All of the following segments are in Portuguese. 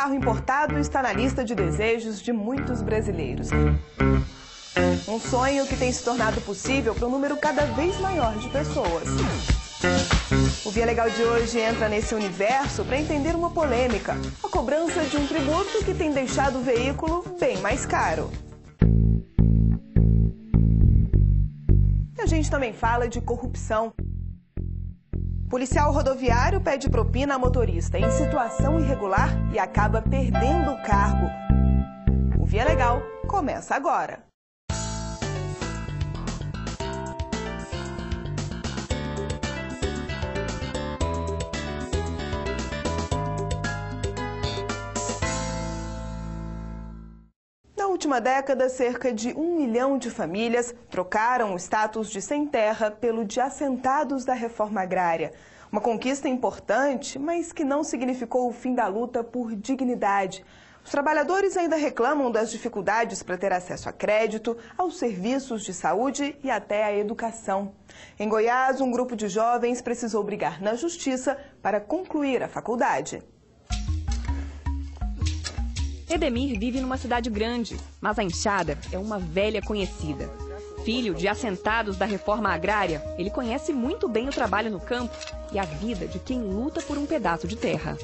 carro importado está na lista de desejos de muitos brasileiros. Um sonho que tem se tornado possível para um número cada vez maior de pessoas. O Via Legal de hoje entra nesse universo para entender uma polêmica, a cobrança de um tributo que tem deixado o veículo bem mais caro. E a gente também fala de corrupção. Policial rodoviário pede propina a motorista em situação irregular e acaba perdendo o cargo. O Via Legal começa agora. Na última década, cerca de 1 milhão de famílias trocaram o status de sem-terra pelo de assentados da reforma agrária. Uma conquista importante, mas que não significou o fim da luta por dignidade. Os trabalhadores ainda reclamam das dificuldades para ter acesso a crédito, aos serviços de saúde e até à educação. Em Goiás, um grupo de jovens precisou brigar na justiça para concluir a faculdade. Edemir vive numa cidade grande, mas a enxada é uma velha conhecida. Filho de assentados da reforma agrária, ele conhece muito bem o trabalho no campo e a vida de quem luta por um pedaço de terra.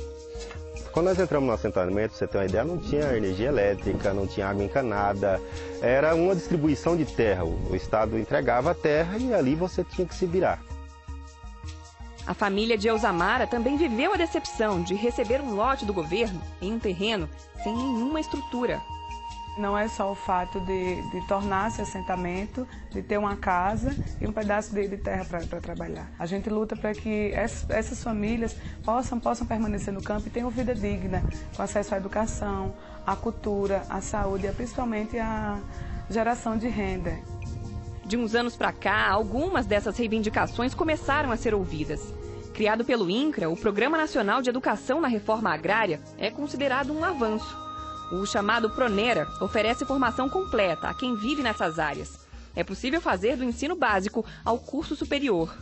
Quando nós entramos no assentamento, pra você ter uma ideia, não tinha energia elétrica, não tinha água encanada. Era uma distribuição de terra. O Estado entregava a terra e ali você tinha que se virar. A família de Elzamara também viveu a decepção de receber um lote do governo em um terreno sem nenhuma estrutura. Não é só o fato de tornar-se assentamento, de ter uma casa e um pedaço de terra para trabalhar. A gente luta para que essas famílias possam permanecer no campo e tenham vida digna, com acesso à educação, à cultura, à saúde e principalmente à geração de renda. De uns anos para cá, algumas dessas reivindicações começaram a ser ouvidas. Criado pelo INCRA, o Programa Nacional de Educação na Reforma Agrária é considerado um avanço. O chamado Pronera oferece formação completa a quem vive nessas áreas. É possível fazer do ensino básico ao curso superior.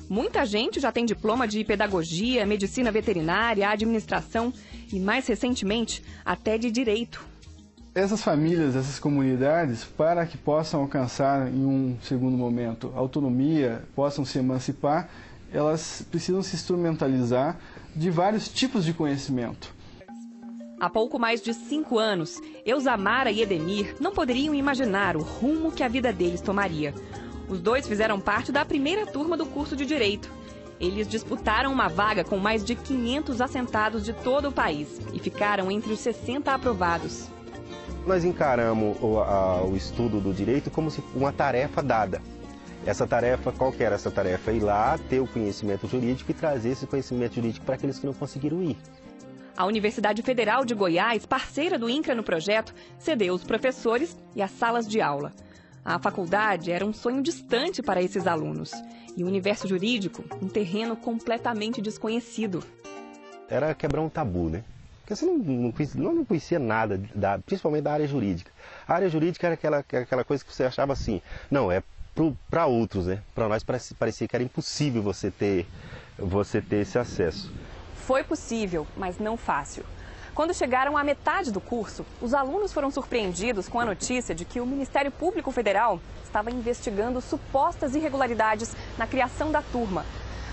Muita gente já tem diploma de pedagogia, medicina veterinária, administração e, mais recentemente, até de direito. Essas famílias, essas comunidades, para que possam alcançar em um segundo momento autonomia, possam se emancipar, elas precisam se instrumentalizar de vários tipos de conhecimento. Há pouco mais de 5 anos, Elzamara e Edemir não poderiam imaginar o rumo que a vida deles tomaria. Os dois fizeram parte da primeira turma do curso de Direito. Eles disputaram uma vaga com mais de 500 assentados de todo o país e ficaram entre os 60 aprovados. Nós encaramos o estudo do direito como se uma tarefa dada. Essa tarefa, qual que era essa tarefa? Ir lá, ter o conhecimento jurídico e trazer esse conhecimento jurídico para aqueles que não conseguiram ir. A Universidade Federal de Goiás, parceira do INCRA no projeto, cedeu os professores e as salas de aula. A faculdade era um sonho distante para esses alunos. E o universo jurídico, um terreno completamente desconhecido. Era quebrar um tabu, né? Porque você não conhecia nada, principalmente da área jurídica. A área jurídica era aquela coisa que você achava assim, não, é para outros, né? Para nós parecia que era impossível você ter esse acesso. Foi possível, mas não fácil. Quando chegaram à metade do curso, os alunos foram surpreendidos com a notícia de que o Ministério Público Federal estava investigando supostas irregularidades na criação da turma.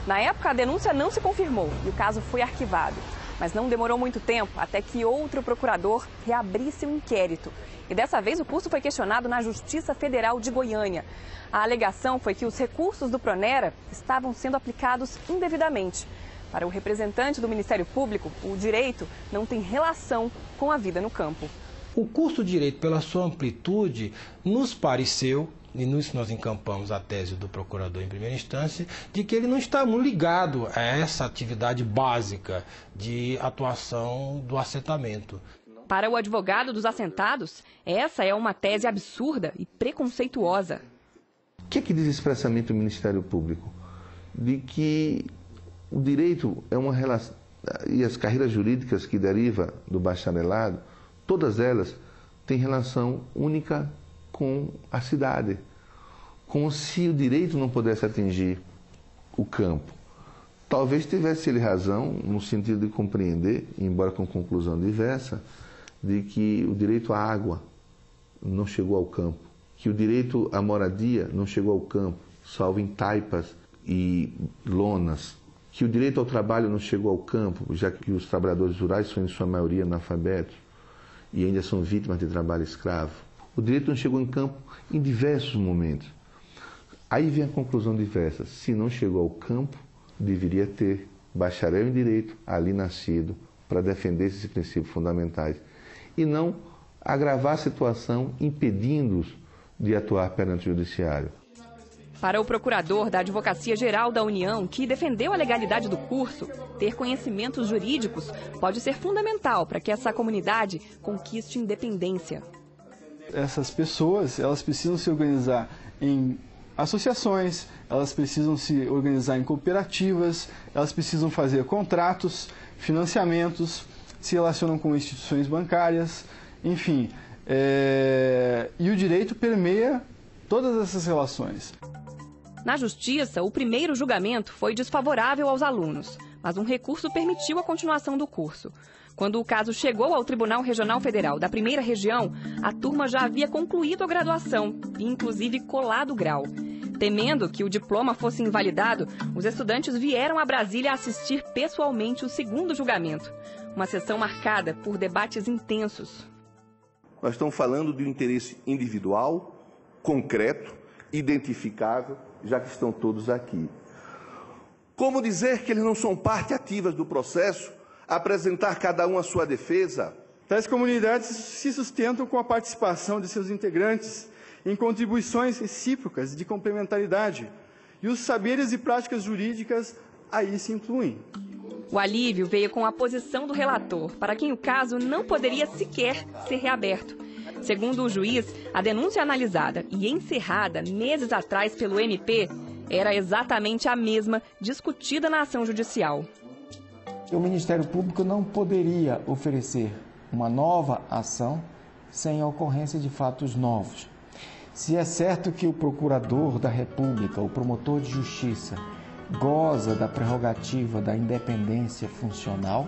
Na época, a denúncia não se confirmou e o caso foi arquivado. Mas não demorou muito tempo até que outro procurador reabrisse um inquérito. E dessa vez o curso foi questionado na Justiça Federal de Goiânia. A alegação foi que os recursos do Pronera estavam sendo aplicados indevidamente. Para o representante do Ministério Público, o direito não tem relação com a vida no campo. O curso de Direito, pela sua amplitude, nos pareceu, e nisso nós encampamos a tese do procurador em primeira instância, de que ele não está muito ligado a essa atividade básica de atuação do assentamento. Para o advogado dos assentados, essa é uma tese absurda e preconceituosa. O que diz expressamente o Ministério Público? De que o direito é uma relação, e as carreiras jurídicas que derivam do bacharelado, todas elas têm relação única com a cidade. Como se o direito não pudesse atingir o campo. Talvez tivesse ele razão no sentido de compreender, embora com conclusão diversa, de que o direito à água não chegou ao campo, que o direito à moradia não chegou ao campo, salvo em taipas e lonas, que o direito ao trabalho não chegou ao campo, já que os trabalhadores rurais são em sua maioria analfabetos e ainda são vítimas de trabalho escravo. O direito não chegou em campo em diversos momentos. Aí vem a conclusão diversa. Se não chegou ao campo, deveria ter bacharel em direito ali nascido para defender esses princípios fundamentais e não agravar a situação impedindo-os de atuar perante o judiciário. Para o procurador da Advocacia Geral da União, que defendeu a legalidade do curso, ter conhecimentos jurídicos pode ser fundamental para que essa comunidade conquiste independência. Essas pessoas, elas precisam se organizar em associações, elas precisam se organizar em cooperativas, elas precisam fazer contratos, financiamentos, se relacionam com instituições bancárias, enfim. E o direito permeia todas essas relações. Na Justiça, o primeiro julgamento foi desfavorável aos alunos, mas um recurso permitiu a continuação do curso. Quando o caso chegou ao Tribunal Regional Federal da Primeira Região, a turma já havia concluído a graduação e, inclusive, colado o grau. Temendo que o diploma fosse invalidado, os estudantes vieram a Brasília assistir pessoalmente o segundo julgamento. Uma sessão marcada por debates intensos. Nós estamos falando de um interesse individual, concreto, identificável, já que estão todos aqui. Como dizer que eles não são parte ativa do processo, apresentar cada um a sua defesa? Tais comunidades se sustentam com a participação de seus integrantes em contribuições recíprocas de complementaridade, e os saberes e práticas jurídicas aí se incluem. O alívio veio com a posição do relator, para quem o caso não poderia sequer ser reaberto. Segundo o juiz, a denúncia analisada e encerrada meses atrás pelo MP era exatamente a mesma discutida na ação judicial. O Ministério Público não poderia oferecer uma nova ação sem a ocorrência de fatos novos. Se é certo que o procurador da República, o promotor de justiça, goza da prerrogativa da independência funcional,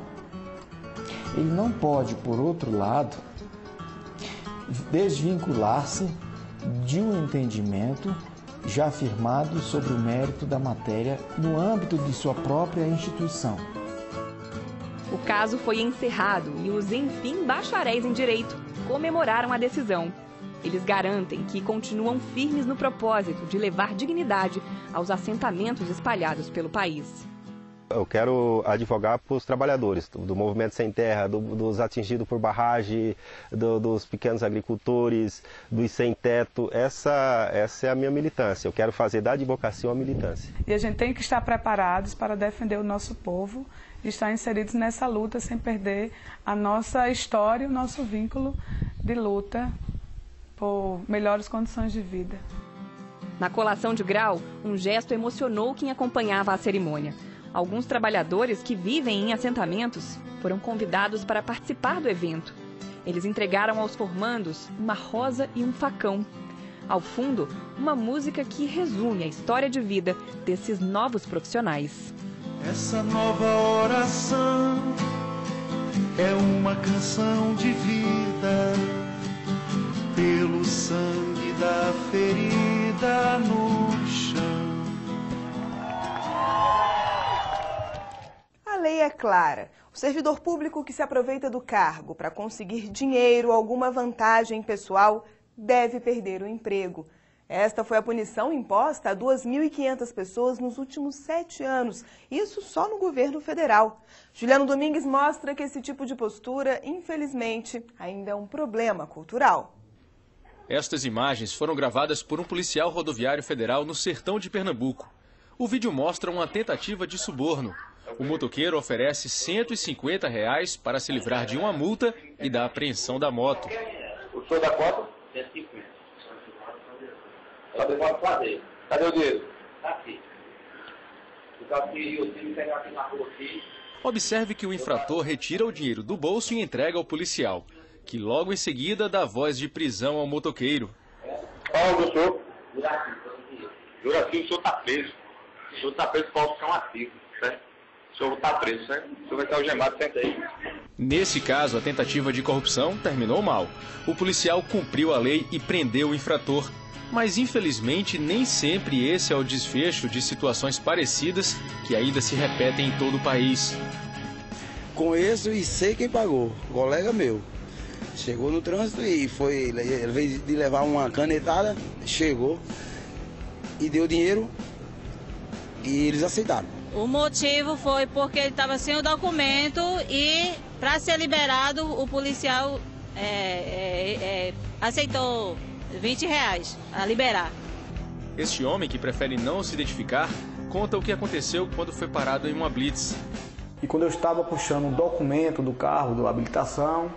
ele não pode, por outro lado, desvincular-se de um entendimento já firmado sobre o mérito da matéria no âmbito de sua própria instituição. O caso foi encerrado e os, enfim, bacharéis em direito comemoraram a decisão. Eles garantem que continuam firmes no propósito de levar dignidade aos assentamentos espalhados pelo país. Eu quero advogar para os trabalhadores do movimento sem terra, dos atingidos por barragem, dos pequenos agricultores, dos sem teto. Essa é a minha militância. Eu quero fazer da advocacia uma militância. E a gente tem que estar preparados para defender o nosso povo e estar inseridos nessa luta sem perder a nossa história e o nosso vínculo de luta por melhores condições de vida. Na colação de grau, um gesto emocionou quem acompanhava a cerimônia. Alguns trabalhadores que vivem em assentamentos foram convidados para participar do evento. Eles entregaram aos formandos uma rosa e um facão. Ao fundo, uma música que resume a história de vida desses novos profissionais. Essa nova oração é uma canção de vida pelo sangue da ferida no chão. A lei é clara. O servidor público que se aproveita do cargo para conseguir dinheiro ou alguma vantagem pessoal deve perder o emprego. Esta foi a punição imposta a 2.500 pessoas nos últimos 7 anos, isso só no governo federal. Juliano Domingues mostra que esse tipo de postura, infelizmente, ainda é um problema cultural. Estas imagens foram gravadas por um policial rodoviário federal no sertão de Pernambuco. O vídeo mostra uma tentativa de suborno. O motoqueiro oferece R$ 150 para se livrar de uma multa e da apreensão da moto. O senhor da cota? 150. Só devolve fazer. Cadê o dinheiro? Tá aqui. Eu tenho que pegar aqui na rua aqui. Observe que o infrator retira o dinheiro do bolso e entrega ao policial, que logo em seguida dá voz de prisão ao motoqueiro. Qual o senhor? Juraci, o senhor está preso. O senhor está preso por opção ativa, certo? O senhor está preso, certo? O senhor vai estar algemado, senta aí. Nesse caso, a tentativa de corrupção terminou mal. O policial cumpriu a lei e prendeu o infrator. Mas, infelizmente, nem sempre esse é o desfecho de situações parecidas que ainda se repetem em todo o país. Conheço e sei quem pagou, colega meu. Chegou no trânsito e foi, ao invés de levar uma canetada, chegou e deu dinheiro e eles aceitaram. O motivo foi porque ele estava sem o documento e, para ser liberado, o policial aceitou R$20 a liberar. Este homem, que prefere não se identificar, conta o que aconteceu quando foi parado em uma blitz. E quando eu estava puxando um documento do carro, da habilitação,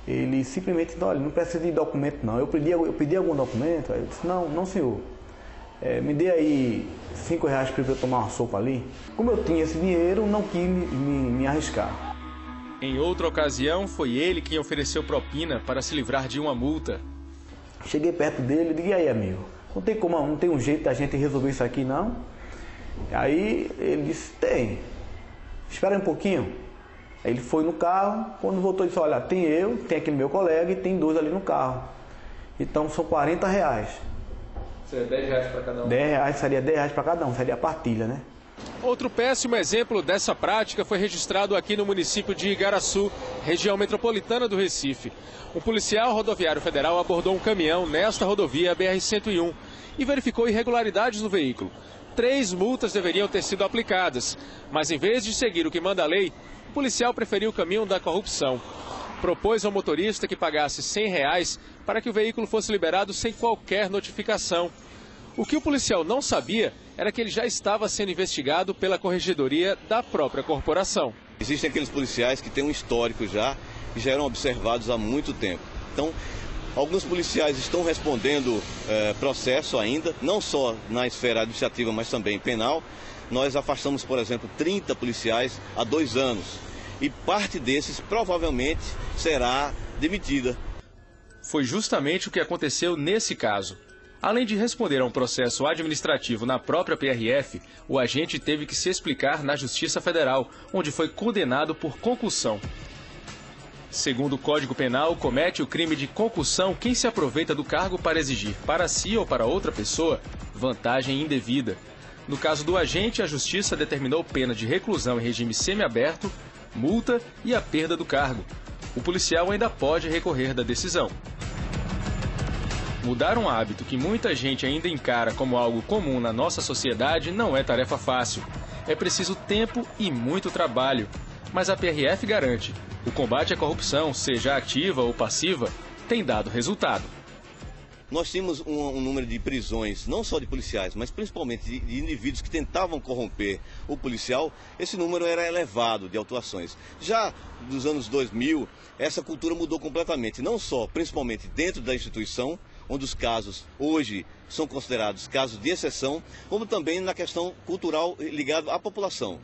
ele simplesmente disse, olha, não precisa de documento não. Eu pedi algum documento? Aí eu disse, não senhor. Me dê aí R$5 para eu tomar uma sopa ali. Como eu tinha esse dinheiro, não quis me arriscar. Em outra ocasião, foi ele quem ofereceu propina para se livrar de uma multa. Cheguei perto dele e disse, e aí amigo, não tem um jeito da gente resolver isso aqui não? Aí ele disse, tem, espera um pouquinho. Aí ele foi no carro, quando voltou ele disse, olha, tem aquele meu colega e tem 2 ali no carro. Então são R$40. Seria R$10 para cada um? Seria R$10 para cada um, seria a partilha, né? Outro péssimo exemplo dessa prática foi registrado aqui no município de Igaraçu, região metropolitana do Recife. Um policial rodoviário federal abordou um caminhão nesta rodovia BR-101 e verificou irregularidades no veículo. 3 multas deveriam ter sido aplicadas, mas em vez de seguir o que manda a lei, o policial preferiu o caminho da corrupção. Propôs ao motorista que pagasse R$100 para que o veículo fosse liberado sem qualquer notificação. O que o policial não sabia era que ele já estava sendo investigado pela corregedoria da própria corporação. Existem aqueles policiais que têm um histórico já, que já eram observados há muito tempo. Então, alguns policiais estão respondendo processo ainda, não só na esfera administrativa, mas também penal. Nós afastamos, por exemplo, 30 policiais há 2 anos. E parte desses provavelmente será demitida. Foi justamente o que aconteceu nesse caso. Além de responder a um processo administrativo na própria PRF, o agente teve que se explicar na Justiça Federal, onde foi condenado por concussão. Segundo o Código Penal, comete o crime de concussão quem se aproveita do cargo para exigir para si ou para outra pessoa vantagem indevida. No caso do agente, a Justiça determinou pena de reclusão em regime semiaberto, multa e a perda do cargo. O policial ainda pode recorrer da decisão. Mudar um hábito que muita gente ainda encara como algo comum na nossa sociedade não é tarefa fácil. É preciso tempo e muito trabalho. Mas a PRF garante, o combate à corrupção, seja ativa ou passiva, tem dado resultado. Nós tínhamos um número de prisões, não só de policiais, mas principalmente de indivíduos que tentavam corromper o policial. Esse número era elevado de autuações. Já dos anos 2000, essa cultura mudou completamente, não só, principalmente dentro da instituição, onde os casos hoje são considerados casos de exceção, como também na questão cultural ligada à população.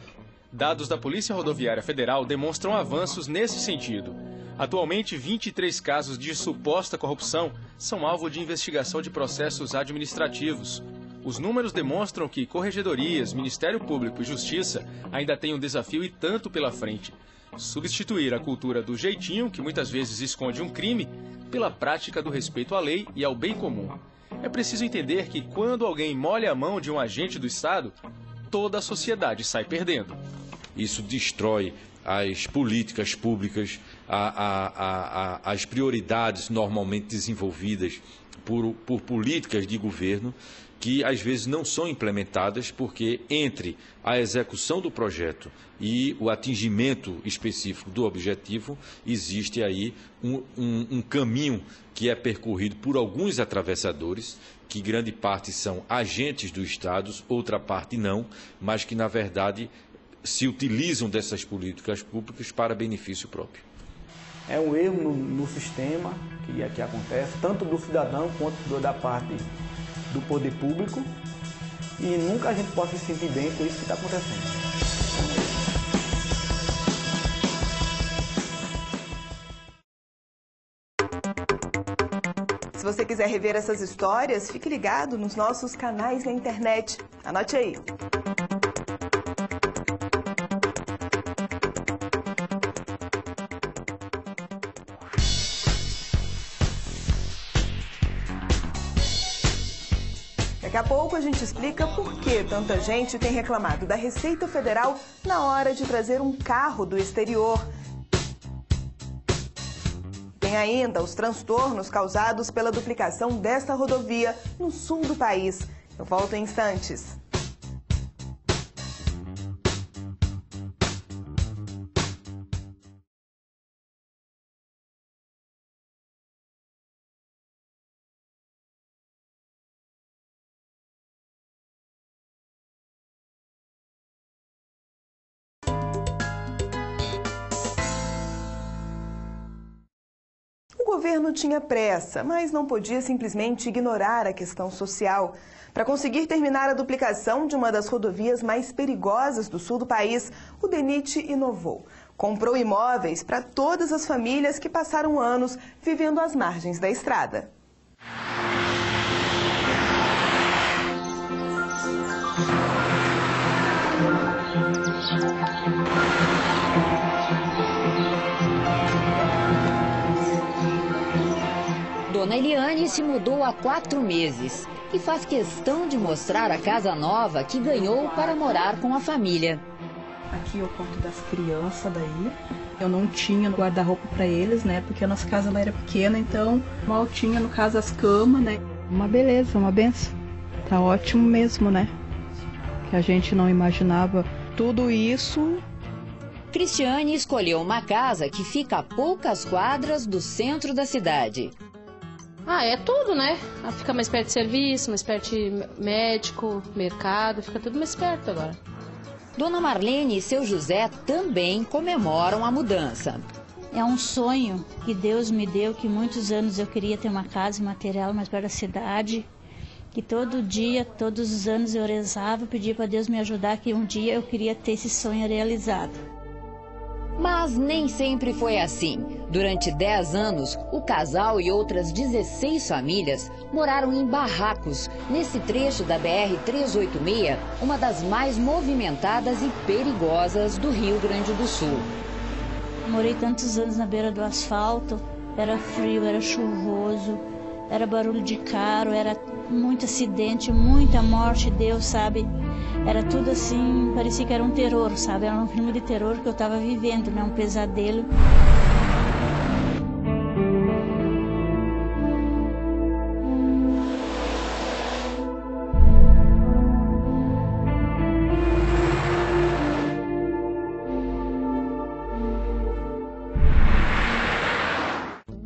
Dados da Polícia Rodoviária Federal demonstram avanços nesse sentido. Atualmente, 23 casos de suposta corrupção são alvo de investigação de processos administrativos. Os números demonstram que corregedorias, Ministério Público e Justiça ainda têm um desafio e tanto pela frente. Substituir a cultura do jeitinho, que muitas vezes esconde um crime, pela prática do respeito à lei e ao bem comum. É preciso entender que quando alguém molha a mão de um agente do Estado, toda a sociedade sai perdendo. Isso destrói as políticas públicas, as prioridades normalmente desenvolvidas por políticas de governo, que às vezes não são implementadas porque entre a execução do projeto e o atingimento específico do objetivo, existe aí um caminho que é percorrido por alguns atravessadores, que grande parte são agentes do Estado, outra parte não, mas que na verdade se utilizam dessas políticas públicas para benefício próprio. É um erro no sistema que aqui acontece, tanto do cidadão quanto da parte do poder público, e nunca a gente pode se sentir bem com isso que está acontecendo. Se você quiser rever essas histórias, fique ligado nos nossos canais na internet. Anote aí. Daqui a pouco a gente explica por que tanta gente tem reclamado da Receita Federal na hora de trazer um carro do exterior. Tem ainda os transtornos causados pela duplicação desta rodovia no sul do país. Eu volto em instantes. O governo tinha pressa, mas não podia simplesmente ignorar a questão social. Para conseguir terminar a duplicação de uma das rodovias mais perigosas do sul do país, o DENIT inovou. Comprou imóveis para todas as famílias que passaram anos vivendo às margens da estrada. Dona Eliane se mudou há 4 meses e faz questão de mostrar a casa nova que ganhou para morar com a família. Aqui eu conto das crianças daí. Eu não tinha guarda-roupa para eles, né? Porque a nossa casa lá era pequena, então mal tinha, no caso, as camas, né? Uma beleza, uma benção. Tá ótimo mesmo, né? Que a gente não imaginava tudo isso. Cristiane escolheu uma casa que fica a poucas quadras do centro da cidade. É tudo, né? Fica mais perto de serviço, mais perto de médico, mercado, fica tudo mais perto agora. Dona Marlene e seu José também comemoram a mudança. É um sonho que Deus me deu, que muitos anos eu queria ter uma casa material mais perto da cidade, que todo dia, todos os anos eu rezava, pedia para Deus me ajudar, que um dia eu queria ter esse sonho realizado. Mas nem sempre foi assim. Durante 10 anos, o casal e outras 16 famílias moraram em barracos, nesse trecho da BR-386, uma das mais movimentadas e perigosas do Rio Grande do Sul. Morei tantos anos na beira do asfalto, era frio, era chuvoso, era barulho de carro, era muito acidente, muita morte, Deus sabe. Era tudo assim, parecia que era um terror, sabe? Era um filme de terror que eu estava vivendo, né? Um pesadelo.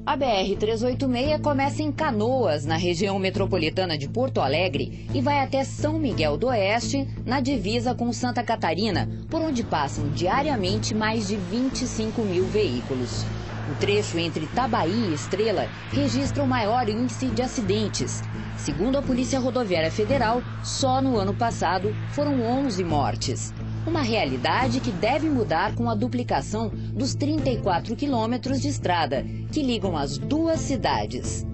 A BR-386 começa em Canoas, na região metropolitana de Porto Alegre, e vai até São Miguel do Oeste, na divisa com Santa Catarina, por onde passam diariamente mais de 25 mil veículos. O trecho entre Itabaí e Estrela registra o maior índice de acidentes. Segundo a Polícia Rodoviária Federal, só no ano passado foram 11 mortes. Uma realidade que deve mudar com a duplicação dos 34 quilômetros de estrada que ligam as duas cidades.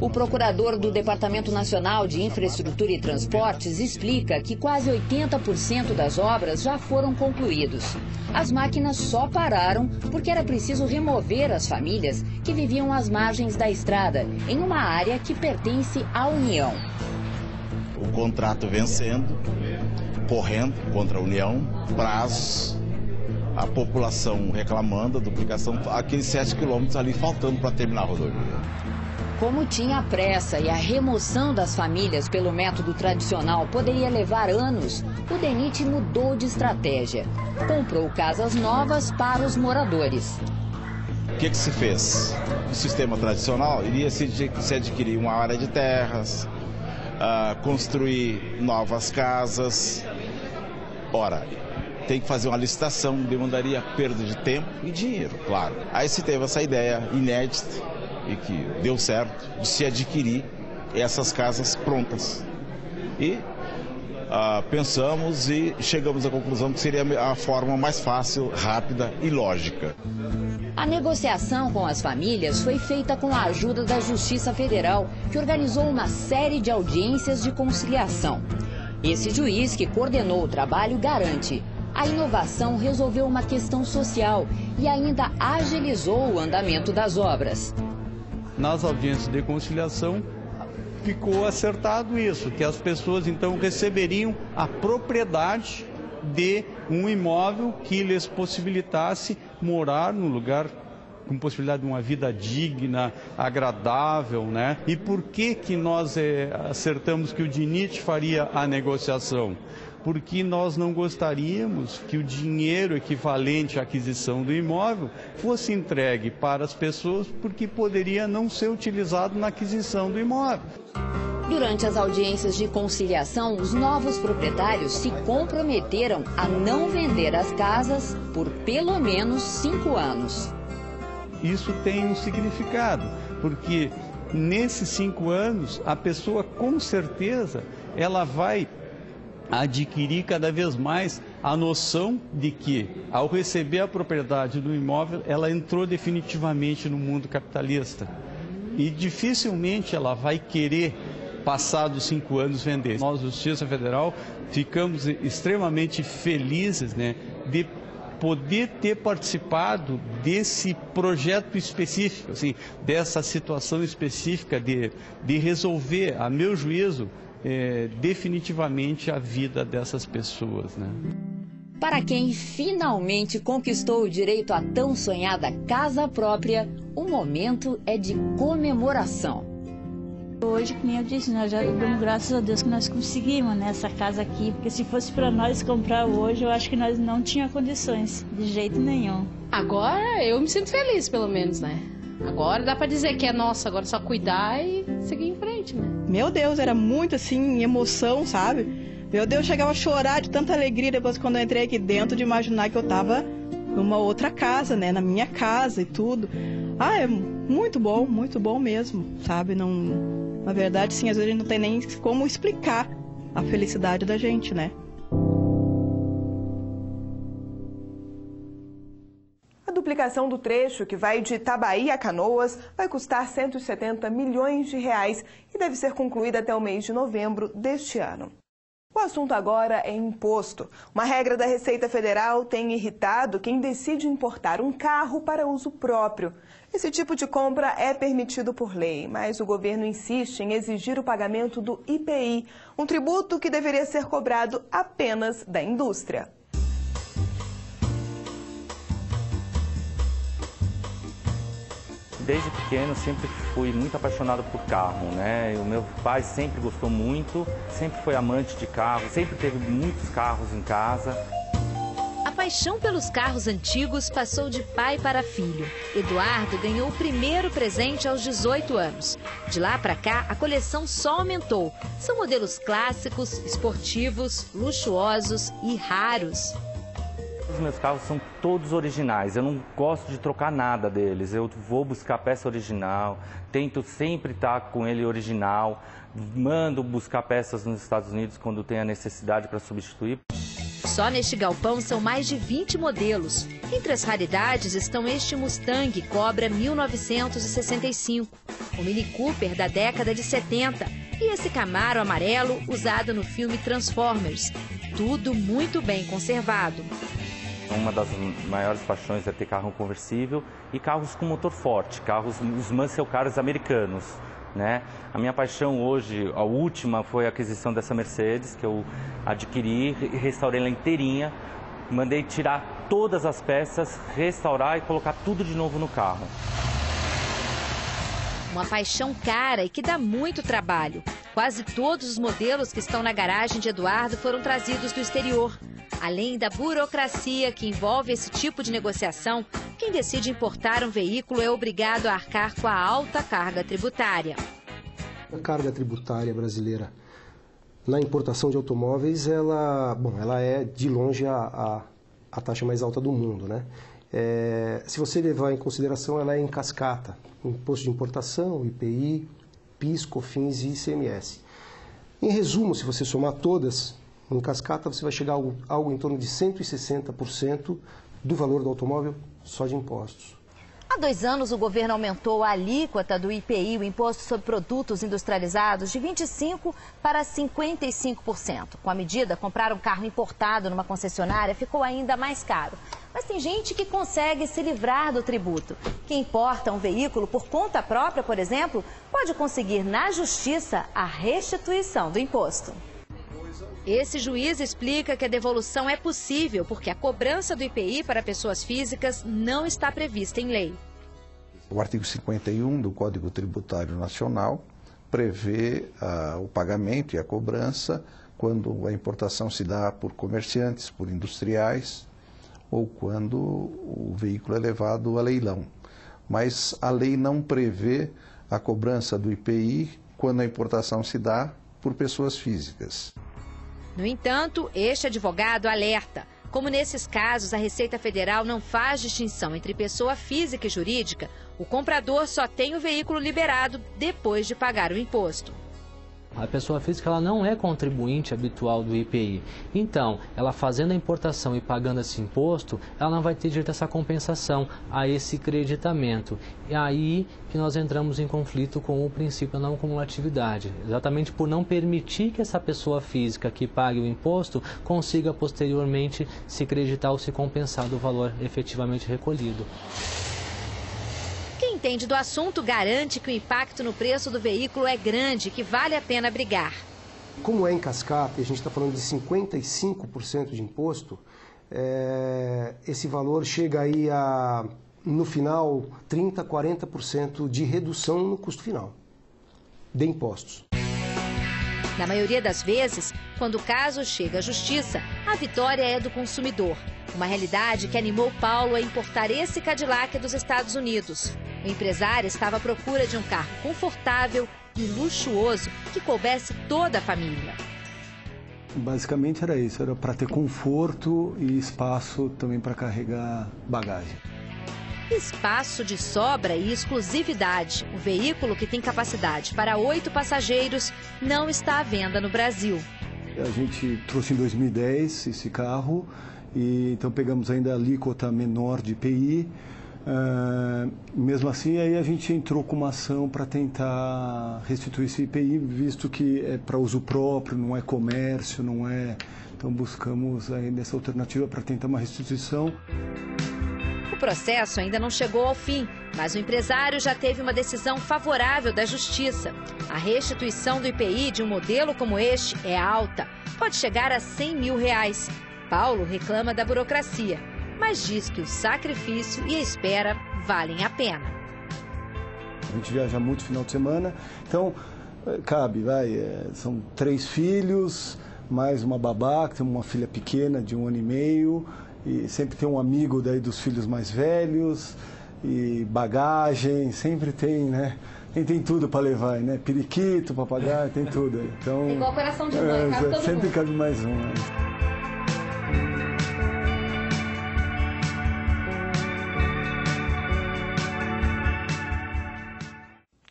O procurador do Departamento Nacional de Infraestrutura e Transportes explica que quase 80% das obras já foram concluídos. As máquinas só pararam porque era preciso remover as famílias que viviam às margens da estrada, em uma área que pertence à União. O contrato vencendo, correndo contra a União, prazos, a população reclamando a duplicação, aqueles 7 quilômetros ali faltando para terminar a rodovia. Como tinha pressa e a remoção das famílias pelo método tradicional poderia levar anos, o DENIT mudou de estratégia. Comprou casas novas para os moradores. O que se fez? O sistema tradicional iria se adquirir uma área de terras, construir novas casas. Ora, tem que fazer uma licitação, demandaria perda de tempo e dinheiro, claro. Aí se teve essa ideia inédita e que deu certo de se adquirir essas casas prontas. E pensamos e chegamos à conclusão que seria a forma mais fácil, rápida e lógica. A negociação com as famílias foi feita com a ajuda da Justiça Federal, que organizou uma série de audiências de conciliação. Esse juiz que coordenou o trabalho garante: a inovação resolveu uma questão social e ainda agilizou o andamento das obras. Nas audiências de conciliação, ficou acertado isso, que as pessoas então receberiam a propriedade de um imóvel que lhes possibilitasse morar num lugar com possibilidade de uma vida digna, agradável, né? E por que nós acertamos que o DINIT faria a negociação? Porque nós não gostaríamos que o dinheiro equivalente à aquisição do imóvel fosse entregue para as pessoas, porque poderia não ser utilizado na aquisição do imóvel. Durante as audiências de conciliação, os novos proprietários se comprometeram a não vender as casas por pelo menos 5 anos. Isso tem um significado, porque nesses 5 anos a pessoa com certeza ela vai adquirir cada vez mais a noção de que, ao receber a propriedade do imóvel, ela entrou definitivamente no mundo capitalista. E dificilmente ela vai querer, passados 5 anos, vender. Nós, Justiça Federal, ficamos extremamente felizes, né, de poder ter participado desse projeto específico, assim, dessa situação específica de resolver, a meu juízo, definitivamente a vida dessas pessoas, né? Para quem finalmente conquistou o direito à tão sonhada casa própria, o momento é de comemoração. Hoje, que nem eu disse, nós já damos graças a Deus que nós conseguimos nessa casa aqui, porque se fosse para nós comprar hoje, eu acho que nós não tínhamos condições, de jeito nenhum. Agora eu me sinto feliz, pelo menos, né? Agora dá para dizer que é nossa, agora é só cuidar e seguir em frente, né? Meu Deus, era muito assim, emoção, sabe? Meu Deus, chegava a chorar de tanta alegria depois quando eu entrei aqui dentro, de imaginar que eu tava numa outra casa, né? Na minha casa e tudo. Ah, é muito bom mesmo, sabe? Não... Na verdade, sim, às vezes a gente não tem nem como explicar a felicidade da gente, né? A duplicação do trecho que vai de Itabaí a Canoas vai custar 170 milhões de reais e deve ser concluída até o mês de novembro deste ano. O assunto agora é imposto. Uma regra da Receita Federal tem irritado quem decide importar um carro para uso próprio. Esse tipo de compra é permitido por lei, mas o governo insiste em exigir o pagamento do IPI, um tributo que deveria ser cobrado apenas da indústria. Desde pequeno sempre fui muito apaixonado por carro, né? O meu pai sempre gostou muito, sempre foi amante de carro, sempre teve muitos carros em casa. A paixão pelos carros antigos passou de pai para filho. Eduardo ganhou o primeiro presente aos 18 anos. De lá para cá, a coleção só aumentou. São modelos clássicos, esportivos, luxuosos e raros. Os meus carros são todos originais, eu não gosto de trocar nada deles, eu vou buscar peça original, tento sempre estar com ele original, mando buscar peças nos Estados Unidos quando tem a necessidade para substituir. Só neste galpão são mais de 20 modelos. Entre as raridades estão este Mustang Cobra 1965, o Mini Cooper da década de 70 e esse Camaro amarelo usado no filme Transformers. Tudo muito bem conservado. Uma das maiores paixões é ter carro conversível e carros com motor forte, os muscle cars americanos, né? A minha paixão hoje, a última, foi a aquisição dessa Mercedes, que eu adquiri e restaurei ela inteirinha. Mandei tirar todas as peças, restaurar e colocar tudo de novo no carro. Uma paixão cara e que dá muito trabalho. Quase todos os modelos que estão na garagem de Eduardo foram trazidos do exterior. Além da burocracia que envolve esse tipo de negociação, quem decide importar um veículo é obrigado a arcar com a alta carga tributária. A carga tributária brasileira na importação de automóveis, ela é de longe a taxa mais alta do mundo, né? Se você levar em consideração, ela é em cascata. Imposto de importação, IPI, PIS, COFINS e ICMS. Em resumo, se você somar todas, em cascata você vai chegar a algo em torno de 160% do valor do automóvel só de impostos. Há 2 anos, o governo aumentou a alíquota do IPI, o Imposto sobre Produtos Industrializados, de 25% para 55%. Com a medida, comprar um carro importado numa concessionária ficou ainda mais caro. Mas tem gente que consegue se livrar do tributo. Quem importa um veículo por conta própria, por exemplo, pode conseguir na justiça a restituição do imposto. Esse juiz explica que a devolução é possível porque a cobrança do IPI para pessoas físicas não está prevista em lei. O artigo 51 do Código Tributário Nacional prevê o pagamento e a cobrança quando a importação se dá por comerciantes, por industriais ou quando o veículo é levado a leilão. Mas a lei não prevê a cobrança do IPI quando a importação se dá por pessoas físicas. No entanto, este advogado alerta. Como nesses casos a Receita Federal não faz distinção entre pessoa física e jurídica, o comprador só tem o veículo liberado depois de pagar o imposto. A pessoa física ela não é contribuinte habitual do IPI. Então, ela fazendo a importação e pagando esse imposto, ela não vai ter direito a essa compensação, a esse creditamento. E aí que nós entramos em conflito com o princípio da não cumulatividade. Exatamente por não permitir que essa pessoa física que pague o imposto consiga posteriormente se creditar ou se compensar do valor efetivamente recolhido. Quem entende do assunto garante que o impacto no preço do veículo é grande e que vale a pena brigar. Como é em cascata, e a gente está falando de 55% de imposto, esse valor chega aí a, no final, 30%, 40% de redução no custo final de impostos. Na maioria das vezes, quando o caso chega à justiça, a vitória é do consumidor. Uma realidade que animou Paulo a importar esse Cadillac dos Estados Unidos. O empresário estava à procura de um carro confortável e luxuoso que coubesse toda a família. Basicamente era isso, era para ter conforto e espaço também para carregar bagagem. Espaço de sobra e exclusividade. O veículo, que tem capacidade para 8 passageiros, não está à venda no Brasil. A gente trouxe em 2010 esse carro, e então pegamos ainda a alíquota menor de IPI. Mesmo assim, aí a gente entrou com uma ação para tentar restituir esse IPI, visto que é para uso próprio, não é comércio, não é... Então buscamos ainda essa alternativa para tentar uma restituição. O processo ainda não chegou ao fim, mas o empresário já teve uma decisão favorável da Justiça. A restituição do IPI de um modelo como este é alta, pode chegar a R$100 mil. Paulo reclama da burocracia, mas diz que o sacrifício e a espera valem a pena. A gente viaja muito final de semana, então cabe, são 3 filhos, mais uma babá, que tem uma filha pequena de 1 ano e meio, e sempre tem um amigo daí dos filhos mais velhos, e bagagem, sempre tem, né? Tem tudo para levar, né? Periquito, papagaio, tem tudo. Então, igual coração de mãe, cabe todo sempre mundo. cabe mais um. Né?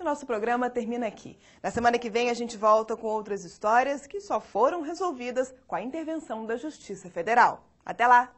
Nosso programa termina aqui. Na semana que vem a gente volta com outras histórias que só foram resolvidas com a intervenção da Justiça Federal. Até lá!